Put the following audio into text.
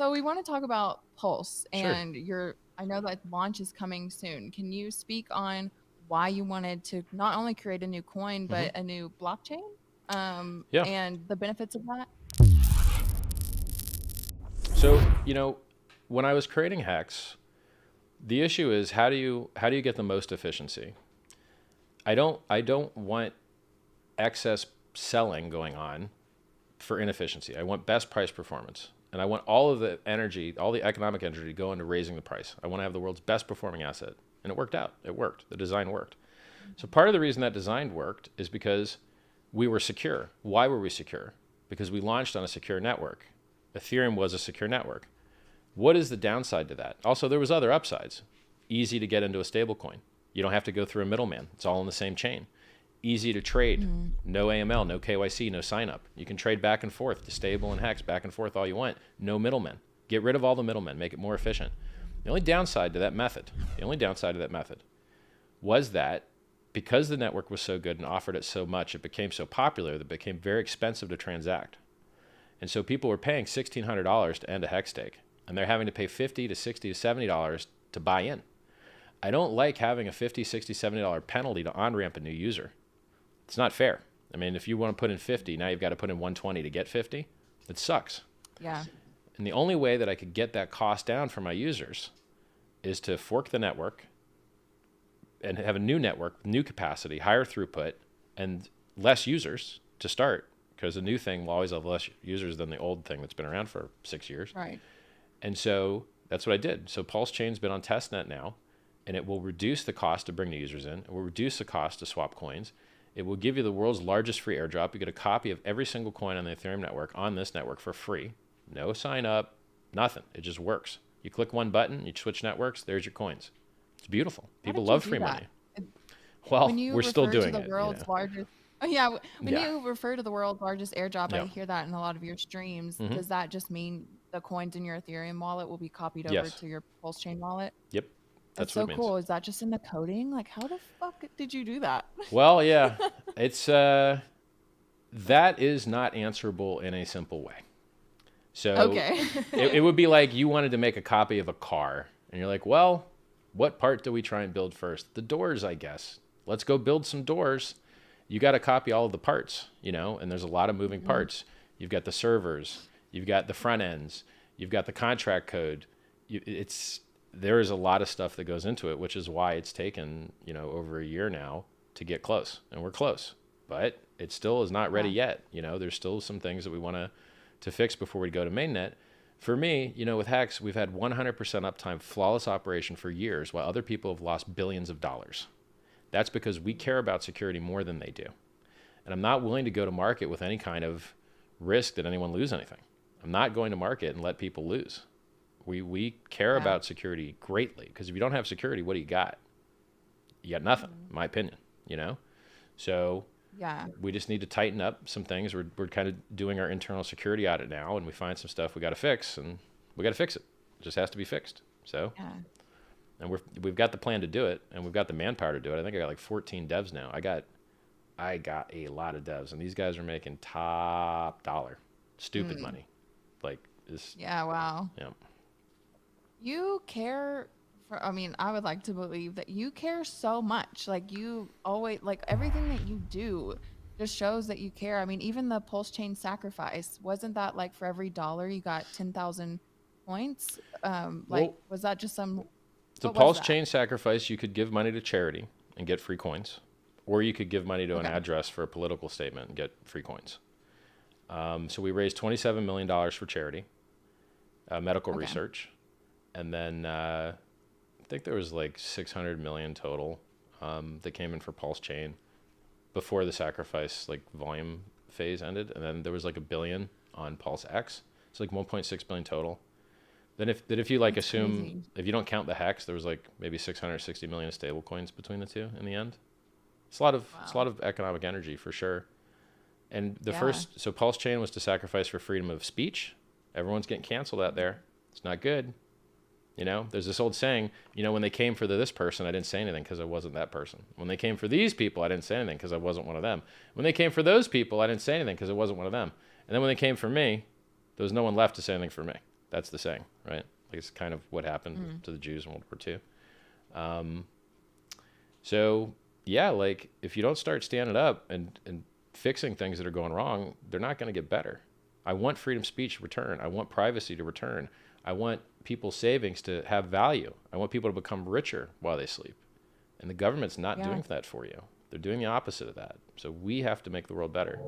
So we want to talk about Pulse Sure. and I know that launch is coming soon. Can you speak on why you wanted to not only create a new coin, hmm but a new blockchain, Yeah. and the benefits of that? So, when I was creating Hex, the issue is how do you get the most efficiency? I don't want excess selling going on for inefficiency. I want best price performance. And I want all of the energy, all the economic energy to go into raising the price. I want to have the world's best performing asset. And it worked out. It worked. The design worked. So part of the reason that design worked is because we were secure. Why were we secure? Because we launched on a secure network. Ethereum was a secure network. What is the downside to that? Also, there was other upsides. Easy to get into a stablecoin. You don't have to go through a middleman. It's all in the same chain. Easy to trade. No AML, no KYC, no sign up. You can trade back and forth to stable and hex, back and forth all you want. No middlemen. Get rid of all the middlemen. Make it more efficient. The only downside to that method was that because the network was so good and offered it so much, it became so popular that it became very expensive to transact. And so people were paying $1,600 to end a hex stake, and they're having to pay $50 to $60 to $70 to buy in. I don't like having a $50, $60, $70 penalty to on-ramp a new user. It's not fair. I mean, if you want to put in 50, now you've got to put in 120 to get 50. It sucks. Yeah. And the only way that I could get that cost down for my users is to fork the network and have a new network, new capacity, higher throughput, and less users to start, because the new thing will always have less users than the old thing that's been around for 6 years. Right. And so that's what I did. So PulseChain's been on testnet now, and it will reduce the cost to bring new users in. It will reduce the cost to swap coins. It will give you the world's largest free airdrop. You get a copy of every single coin on the Ethereum network on this network for free. No sign up, nothing. It just works. You click one button, you switch networks, there's your coins. It's beautiful. How People did you love do free that? money. Well, When you we're still refer to doing the it. world's largest, oh yeah, when Yeah. you refer to the world's largest airdrop, I Yeah. hear that in a lot of your streams. hmm Does that just mean the coins in your Ethereum wallet will be copied over Yes. to your Pulse Chain wallet? Yep. That's That's what so it means. cool. Is that just in the coding? Like, how the fuck did you do that? Well, yeah. It's that is not answerable in a simple way. So Okay. it would be like you wanted to make a copy of a car, and you're like, well, what part do we try and build first? The doors, I guess. Let's go build some doors. You got to copy all of the parts, and there's a lot of moving parts. You've got the servers, you've got the front ends, you've got the contract code. There is a lot of stuff that goes into it, which is why it's taken, over a year now to get close, and we're close, but it still is not ready yet. There's still some things that we want to fix before we go to mainnet. For me, with Hex, we've had 100% uptime, flawless operation for years, while other people have lost billions of dollars. That's because we care about security more than they do. And I'm not willing to go to market with any kind of risk that anyone lose anything. I'm not going to market and let people lose. We care about security greatly, because if you don't have security, what do you got? You got nothing, in my opinion, So Yeah. we just need to tighten up some things. We're kind of doing our internal security audit now, and we find some stuff we got to fix, and we got to fix it. It just has to be fixed. So, Yeah. and we've got the plan to do it, and we've got the manpower to do it. I think I got like 14 devs now. I got a lot of devs, and these guys are making top dollar, stupid money. Like this. Yeah. Wow. Yeah. You care for, I mean, I would like to believe that you care so much. Like, you always, like, everything that you do just shows that you care. I mean, even the Pulse Chain sacrifice, wasn't that like for every dollar you got 10,000 points? Well, Was that just some, the what was Pulse that? Chain sacrifice, you could give money to charity and get free coins, or you could give money to an Okay. address for a political statement and get free coins. So we raised $27 million for charity, medical research. And then I think there was like 600 million total that came in for Pulse Chain before the sacrifice volume phase ended. And then there was like $1 billion on PulseX. It's like 1.6 billion total. Then if you That's assume, crazy. if you don't count the hex, there was like maybe 660 million stable coins between the two in the end. It's a lot of economic energy for sure. And the first, so Pulse Chain was to sacrifice for freedom of speech. Everyone's getting canceled out there. It's not good. There's this old saying, when they came for this person, I didn't say anything because I wasn't that person. When they came for these people, I didn't say anything because I wasn't one of them. When they came for those people, I didn't say anything because I wasn't one of them. And then when they came for me, there was no one left to say anything for me. That's the saying, right? Like it's kind of what happened to the Jews in World War II. So yeah, like if you don't start standing up and fixing things that are going wrong, they're not going to get better. I want freedom of speech to return. I want privacy to return. I want people's savings to have value. I want people to become richer while they sleep. And the government's not doing that for you. They're doing the opposite of that. So we have to make the world better.